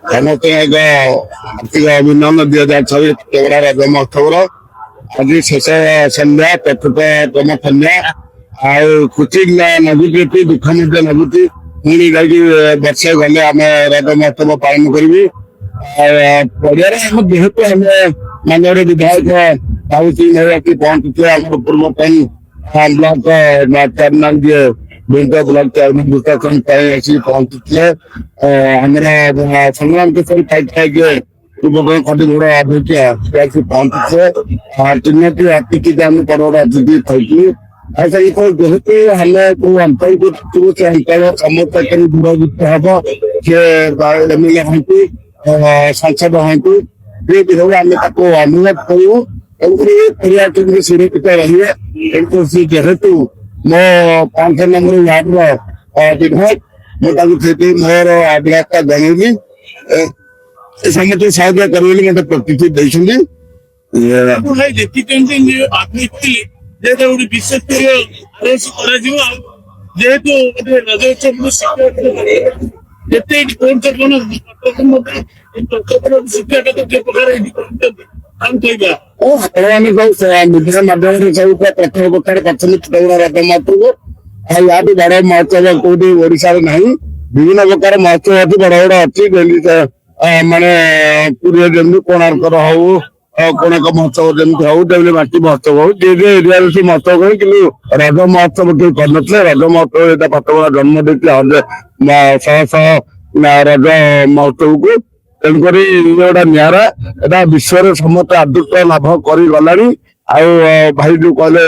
ସମସ୍ତଙ୍କ ଆର୍ଥିକ ଅଭିନନ୍ଦନ 2026 କେବଳ ରଜ ମହୋତ୍ସବର ଆଜି ଶେଷ ସନ୍ଧ୍ୟା ପ୍ରକୃତ ତମ ସନ୍ଧ୍ୟା ଆଉ ଖୁସି ଲାଗୁଛି ଦୁଃଖ ମଧ୍ୟ ଲାଗୁଛି ପୁଣି ଯାଇକି ବର୍ଷେ ଗଲେ ଆମେ ରଜ ମହୋତ୍ସବ ପାଳନ କରିବି ପଡ଼ିଆରେ ଆମ ଯେହେତୁ ଆମେ ମାନ୍ୟବର ବିଧାୟକ ସାହୁଶ୍ରୀ ଆସି ପହଞ୍ଚିଥିଲେ ଆମର ପୂର୍ବତନ ବ୍ଲକ ଚେୟାରମ୍ୟାନ ଯିଏ ବିନ୍ଦୁ ବ୍ଲକ ଚେୟାରମ୍ୟାନ ବିକାଶନ ପାଇଁ ଆସି ପହଞ୍ଚିଥିଲେ ଆମର ସଂଗ୍ରାମ କିଶୋର ଖାଇକି ପୂର୍ବତନ ଖଟିଗୁଡ ଅଧ୍ୟକ୍ଷ ଆସି ପହଞ୍ଚିଥିଲେ ତିନୋଟି ଅତିଥି ଆମେ ବଡ ବଡ ଅତିଥି ଥାଇକି ଆଉ ସେଇ ଯେହେତୁ ଆମେ କୋଉ ଅଞ୍ଚଳକୁ ସେ ଅଞ୍ଚଳ ସମସ୍ତ ଦୂରଯୁକ୍ତ ହବ ସିଏ ଏମଏଲଏ ହୁଅନ୍ତୁ ସାଂସଦ ହୁଅନ୍ତୁ ସେ ବିଷୟରେ ଆମେ ତାକୁ ଅନୁରୋଧ କରିବୁ ଏମିତି ପଡ଼ିଆ କେମିତି ସୁରକ୍ଷିତ ରହିବେ କିନ୍ତୁ ସେ ଯେହେତୁ ମୋ 5 ନମ୍ବର ୱାର୍ଡର ବିଧାୟକ ମୁଁ ତାକୁ ସେଠି ମୋର ଆଗ୍ରହତା ଜଣେଇଲି ସମସ୍ତେ ସାହାଯ୍ୟ କରିବେ ବୋଲି ମତେ ପ୍ରତିଶ୍ରୁତି ଦେଇଛନ୍ତି ଦେଖିଛନ୍ତି ଯେହେତୁ ଗୋଟେ ବିଶେଷ କରି ଆଦେଶ କରାଯିବ ଆଉ ଯେହେତୁ ଗୋଟେ ରଜ ଉତ୍ସବକୁ ଯେତେ ଶିକ୍ଷାଗତ ଯେ ପ୍ରକାର ଆମେ କହିବା ଆପଣମାନେ ମିଡିଆ ମାଧ୍ୟମରେ ସବୁ ପ୍ରଥମ ପ୍ରକାର କରିଛନ୍ତି ଛୋଟଗୁଡା ରଜ ମହୋତ୍ସବ ଆଉ ୟାଠୁ ବଡ ମହୋତ୍ସବ କୋଉଠି ଓଡିଶାରେ ନାହିଁ ବିଭିନ୍ନ ପ୍ରକାର ମହୋତ୍ସବ ଅଛି ବଡ ବଡ ଅଛି ଯେମିତି ମାନେ ପୁରୀରେ ଯେମିତି କୋଣାର୍କର ହଉ କୋଣାର୍କ ମହୋତ୍ସବ ଯେମିତି ହଉ ଯେମିତି ମାଟି ମହୋତ୍ସବ ହଉ ଯେ ଯେ ଏରିଆରେ ସେ ମହୋତ୍ସବ କରେ କିନ୍ତୁ ରଜ ମହୋତ୍ସବ କେହି କରିନଥିଲେ ରଜ ମହୋତ୍ସବ ଏଇଟା ପାଠପଢା ଜନ୍ମ ଦେଇଥିଲେ ଶହ ଶହ ରଜ ମହୋତ୍ସବକୁ ତେଣୁକରି ଗୋଟେ ନିଆରା ଏଟା ବିଶ୍ୱରେ ସମସ୍ତେ ଆଦୃତ ଲାଭ କରିଗଲାଣି ଆଉ ଭାଇ ଯୋଉ କହିଲେ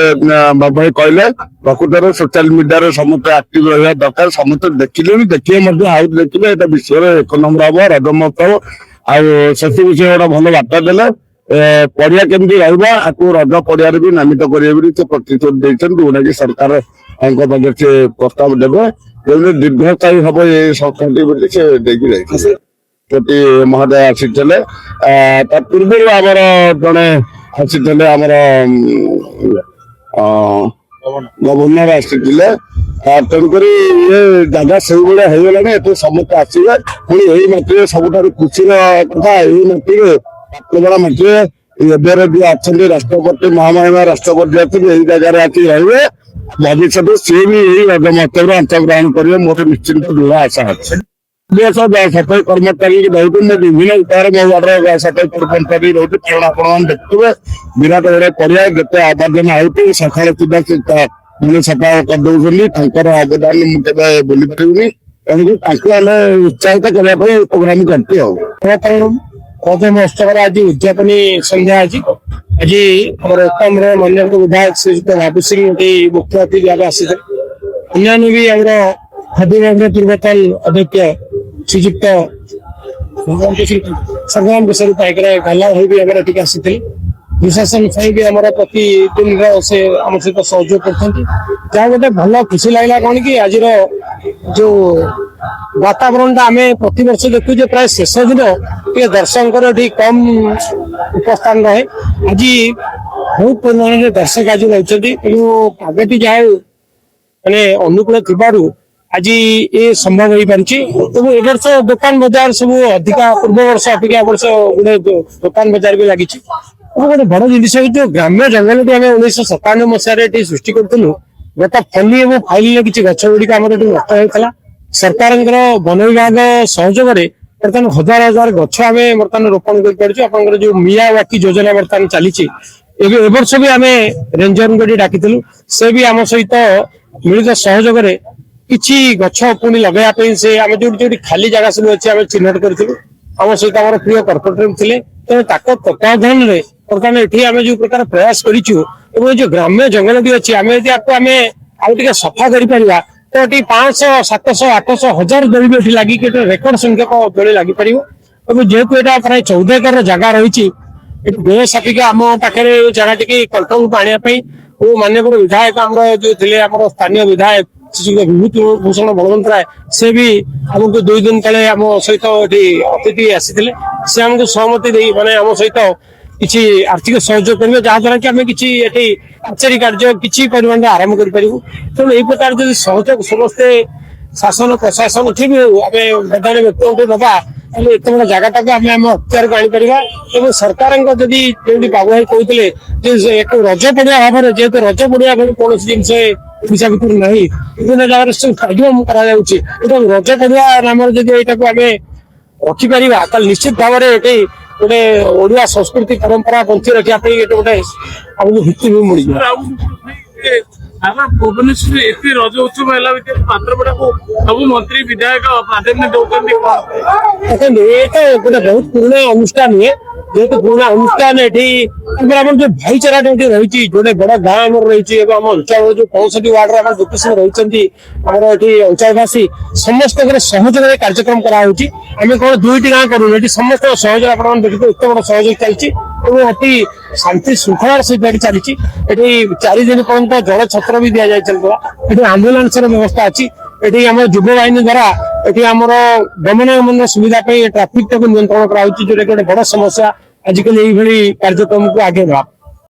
ଭାଇ କହିଲେ ପ୍ରକୃତରେ ସୋସିଆଲ ମିଡିଆରେ ସମସ୍ତେ ଆକ୍ଟିଭ ରହିବା ଦରକାର ସମସ୍ତେ ଦେଖିଲେଣି ଦେଖିବେ ମଧ୍ୟ ଆଉ ଦେଖିଲେ ଏଟା ବିଶ୍ୱରେ 1 ନମ୍ବର ହବ ରଜ ମହୋତ୍ସବ ଆଉ ସେଥି ବିଷୟରେ ଗୋଟେ ଭଲ ବାର୍ତ୍ତା ଦେଲେ ପଡିଆ କେମିତି ରହିବ ଆକୁ ରଜ ପଡିଆରେ ବି ନାମିତ କରିବେ ବୋଲି ସେ ପ୍ରତିଶ୍ରୁତି ଦେଇଛନ୍ତି ଯୋଉଟାକି ସରକାରଙ୍କ ପାଖରେ ସେ ପ୍ରସ୍ତାବ ଦେବେ ଯେମିତି ଦୀର୍ଘସ୍ଥାୟୀ ହବ ଏ ସଂସ୍ଥାଟି ବୋଲି ସେ ଦେଇକି ଯାଇଥିଲେ ସେଠି ମହୋଦୟ ଆସିଥିଲେ ତା ପୂର୍ବରୁ ଆମର ଜଣେ ଆସିଥିଲେ ଆମର ଗଭର୍ଣ୍ଣର ଆସିଥିଲେ ତେଣୁକରି ଏ ଜାଗା ସେଇଭଳିଆ ହେଇଗଲାଣି ଏଠୁ ସମସ୍ତେ ଆସିବେ ପୁଣି ଏଇ ମାଟିରେ ସବୁଠାରୁ ଖୁସିର କଥା ଏଇ ମାଟିରେ ପାତ୍ରଗଡା ମାଟିରେ ଏବେରେ ଯିଏ ଅଛନ୍ତି ରାଷ୍ଟ୍ରପତି ମହାମହିମ ରାଷ୍ଟ୍ରପତି ଅଛନ୍ତି ଏଇ ଜାଗାରେ ଆସି ରହିବେ ଭବିଷ୍ୟତରେ ସିଏ ବି ଏଇ ରଜ ମହୋତ୍ସବରେ ଅଂଶଗ୍ରହଣ କରିବେ ମୋର ନିଶ୍ଚିନ୍ତ ଦୃଢ ଆଶା ଅଛି ସଫେଇ କର୍ମଚାରୀ ରହୁଛନ୍ତି ବିଭିନ୍ନ ଉପାୟରେ ମୋ ୱାର୍ଡର ସଫେଇ କର୍ମଚାରୀ ରହୁଛି କାରଣ ଆପଣମାନେ ଦେଖୁଥିବେ ବିରାଟ ବଡ ପଡିଆ ଯେତେ ଆବର୍ଜନା ହଉଛି ସକାଳେ ସୁଦ୍ଧା ସଫା କରିଦଉଛନ୍ତି ତାଙ୍କର ଅବଦାନ ମୁଁ କେବେ ଭୁଲି ପାରିବିନି ତେଣୁକରି ତାଙ୍କୁ ଆମେ ଉତ୍ସାହିତ କରିବା ପାଇଁ ପ୍ରୋଗ୍ରାମ କରିଛି ଆଉ ରଜ ମହୋତ୍ସବର ଆଜି ଉଦ୍ଯାପନୀ ସନ୍ଧ୍ୟା ଆଜି ଆମର ଏକମ୍ର ମାନ୍ୟବର ବିଧାୟକ ଶ୍ରୀଯୁକ୍ତ ବାବୁ ସିଂ ଏଠି ମୁଖ୍ୟ ଅତିଥି ଭାବେ ଆସିଥିଲେ ଅନ୍ୟାନ୍ୟ ବି ଆମର ଖଦିବାଗର ପୂର୍ବତନ ଅଧ୍ୟକ୍ଷ ଶ୍ରୀଯୁକ୍ତ ସଂଗ୍ରାମ କିଶୋର ପାଇକର ଗାଲା ଭାଇ ବି ଆମର ଏଠିକି ଆସିଥିଲେ ପ୍ରଶାସନ ପାଇଁ ବି ଆମର ପ୍ରତିଦିନର ସେ ଆମ ସହିତ ସହଯୋଗ କରୁଛନ୍ତି ଯାହା ଗୋଟେ ଭଲ ଖୁସି ଲାଗିଲା କଣ କି ଆଜିର ଯୋଉ ବାତାବରଣଟା ଆମେ ପ୍ରତିବର୍ଷ ଦେଖୁଛେ ପ୍ରାୟ ଶେଷ ଦିନ ଟିକେ ଦର୍ଶକଙ୍କର ଏଠି କମ ଉପସ୍ଥାନ ରହେ ଆଜି ବହୁତ ପରିମାଣରେ ଦର୍ଶକ ଆଜି ରହିଛନ୍ତି ତେଣୁ ପାଗଟି ଯାହା ମାନେ ଅନୁକୂଳ ଥିବାରୁ ଆଜି ଏ ସମ୍ଭବ ହେଇପାରିଛି ଏବଂ ଏ ବର୍ଷ ଦୋକାନ ବଜାର ସବୁ ଅଧିକା ପୂର୍ବ ବର୍ଷ ଅପେକ୍ଷା ବର୍ଷ ଗୋଟେ ଦୋକାନ ବଜାର ବି ଲାଗିଛି ଗୋଟେ ବଡ ଜିନିଷ ହଉଛି ଗ୍ରାମ୍ୟ ଜଙ୍ଗଲଟି ଆମେ 1997 ମସିହାରେ ଏଠି ସୃଷ୍ଟି କରୁଥିଲୁ ଗତ ଫଲି ଏବଂ ଫାଇଲିରେ କିଛି ଗଛ ଗୁଡିକ ଆମର ଏଠି ନଷ୍ଟ ହେଉଥିଲା ସରକାରଙ୍କର ବନ ବିଭାଗ ସହଯୋଗରେ ବର୍ତ୍ତମାନ ହଜାର ହଜାର ଗଛ ଆମେ ବର୍ତ୍ତମାନ ରୋପଣ କରିପାରୁଛୁ ଆପଣଙ୍କର ଯୋଉ ମିୟାୱାକି ଯୋଜନା ବର୍ତ୍ତମାନ ଚାଲିଛି ଏବେ ଏ ବର୍ଷ ବି ଆମେ ରେଞ୍ଜରଙ୍କୁ ଏଠି ଡାକିଥିଲୁ ସେ ବି ଆମ ସହିତ ମିଳିତ ସହଯୋଗରେ କିଛି ଗଛ ପୁଣି ଲଗାଇବା ପାଇଁ ସେ ଆମେ ଯୋଉଠି ଯୋଉଠି ଖାଲି ଜାଗା ସବୁ ଅଛି ଆମେ ଚିହ୍ନଟ କରିଥିଲୁ ଆମ ସହିତ ଆମର ପ୍ରିୟ କର୍ପୋରେଟର ଥିଲେ ତେଣୁ ତାଙ୍କ ତତ୍ତ୍ୱାବଧାନରେ ବର୍ତ୍ତମାନ ଏଠି ଆମେ ଯୋଉ ପ୍ରକାର ପ୍ରୟାସ କରିଛୁ ଏବଂ ଯୋଉ ଗ୍ରାମ୍ୟ ଜଙ୍ଗଲଟି ଅଛି ଆମେ ଯଦି ଆକୁ ଆମେ ଆଉ ଟିକେ ସଫା କରିପାରିବା ତ ଏଠି 500, 700, 800, 1000 ଦୋଳି ବି ଏଠି ଲାଗିକି ଏଠି ରେକର୍ଡ ସଂଖ୍ୟକ ଦୋଳି ଲାଗିପାରିବ ଏବଂ ଯେହେତୁ ଏଇଟା ପ୍ରାୟ 14 ଏକର ଜାଗା ରହିଛି ଏଠି ବ୍ୟୟ ସାପେକ୍ଷ ଆମ ପାଖରେ ଜାଗା ଟିକେ କଣ୍ଟ୍ରୋଲକୁ ଆଣିବା ପାଇଁ ଓ ମାନ୍ୟବର ବିଧାୟକ ଆମର ଯୋଉ ଥିଲେ ଆମର ସ୍ଥାନୀୟ ବିଧାୟକ ବିଭୂତି ଭୂଷଣ ବଳବନ୍ତ ରାୟ ସେ ବି ଆମକୁ 2 ଦିନ ତଳେ ଆମ ସହିତ ଏଠି ଅତିଥି ଆସିଥିଲେ ସେ ଆମକୁ ସହମତି ଦେଇ ମାନେ ଆମ ସହିତ କିଛି ଆର୍ଥିକ ସହଯୋଗ କରିବେ ଯାହାଦ୍ୱାରା କି ଆମେ କିଛି ଏଠି କଚେରୀ କାର୍ଯ୍ୟ କିଛି ପରିମାଣରେ ଆରମ୍ଭ କରିପାରିବୁ ତେଣୁ ଏଇ ପ୍ରକାର ଯଦି ସହଯୋଗ ସମସ୍ତେ ଶାସନ ପ୍ରଶାସନ ଠିକ ଆମେ ପ୍ରଧାନ ବ୍ୟକ୍ତିଙ୍କୁ ଦବା ତାହେଲେ ଏତେ ବଡ ଜାଗାଟାକୁ ଆମେ ଆମ ଅକ୍ତିଆରକୁ ଆଣିପାରିବା ଏବଂ ସରକାରଙ୍କ ଯଦି ଯେମିତି ବାବୁ ଭାଇ କହୁଥିଲେ ଯେ ଏକ ରଜ ପଡିଆ ଭାବରେ ଯେହେତୁ ରଜ ପଡିଆ ଭଳି କୌଣସି ଜିନିଷ ଓଡିଶା ଭିତରେ ନାହିଁ ବିଭିନ୍ନ ଜାଗାରେ ସବୁ କାର୍ଯ୍ୟକ୍ରମ କରାଯାଉଛି ଏବଂ ରଜ ପଡିଆ ନାମରେ ଯଦି ଏଇଟାକୁ ଆମେ ରଖିପାରିବା ତାହେଲେ ନିଶ୍ଚିତ ଭାବରେ ଏଠି ଗୋଟେ ଓଡିଆ ସଂସ୍କୃତି ପରମ୍ପରା ବଞ୍ଚି ରଖିବା ପାଇଁ ଏଠି ଗୋଟେ ଆମକୁ ଭିତ୍ତିଭୂମି ମିଳିଯିବ। ଆମ ଭୁବନେଶ୍ୱରରେ ଏତେ ରଜ ଉତ୍ସବ ହେଲା ଭିତରେ ପାତ୍ରପଡାକୁ ସବୁ ମନ୍ତ୍ରୀ ବିଧାୟକ ପ୍ରାଧାନ୍ୟ ଦଉଛନ୍ତି କଣ? ଦେଖନ୍ତୁ ଏଇଟା ଗୋଟେ ବହୁତ ପୁରୁଣା ଅନୁଷ୍ଠାନ ହୁଏ ଯେହେତୁ ପୁରୁଣା ଅନୁଷ୍ଠାନ ଏଠି ଆମର ଯୋଉ ଭାଇଚାରାଟା ଏଠି ରହିଛି ଯୋଉଟା ବଡ ଗାଁ ଆମର ରହିଛି ଏବଂ ଆମ ଅଞ୍ଚଳର ଯୋଉ 65 ୱାର୍ଡରେ ଆମର ଯେତେ ସବୁ ରହିଛନ୍ତି ଆମର ଏଠି ଅଞ୍ଚଳବାସୀ ସମସ୍ତଙ୍କର ସହଯୋଗରେ କାର୍ଯ୍ୟକ୍ରମ କରାହଉଛି। ଆମେ କଣ ଦୁଇଟି ଗାଁ କରୁନୁ ଏଠି ସମସ୍ତଙ୍କ ସହଯୋଗ ଆପଣମାନେ ଦେଖିବେ ଏତେ ବଡ ସହଯୋଗ ଚାଲିଛି ଏବଂ ଏଠି ଶାନ୍ତି ଶୃଙ୍ଖଳାର ସହିତ ଏଠି ଚାଲିଛି। ଏଠି 4 ଦିନ ପର୍ଯ୍ୟନ୍ତ ଜଳ ଛତ୍ର ବି ଦିଆଯାଇଥିଲା। ଏଠି ଆମ୍ବୁଲାନ୍ସର ବ୍ୟବସ୍ଥା ଅଛି। ଏଠି ଆମର ଯୁବ ବାହିନୀ ଦ୍ୱାରା ଏଠି ଆମର ଗମନାଗମନ ସୁବିଧା ପାଇଁ ଟ୍ରାଫିକ ଟାକୁ ନିୟନ୍ତ୍ରଣ କରାଯାଉଛି ଯୋଉଟା କି ଗୋଟେ ବଡ ସମସ୍ୟା ଆଜିକାଲି ଏଇଭଳି କାର୍ଯ୍ୟକ୍ରମକୁ ଆଗେଇବା।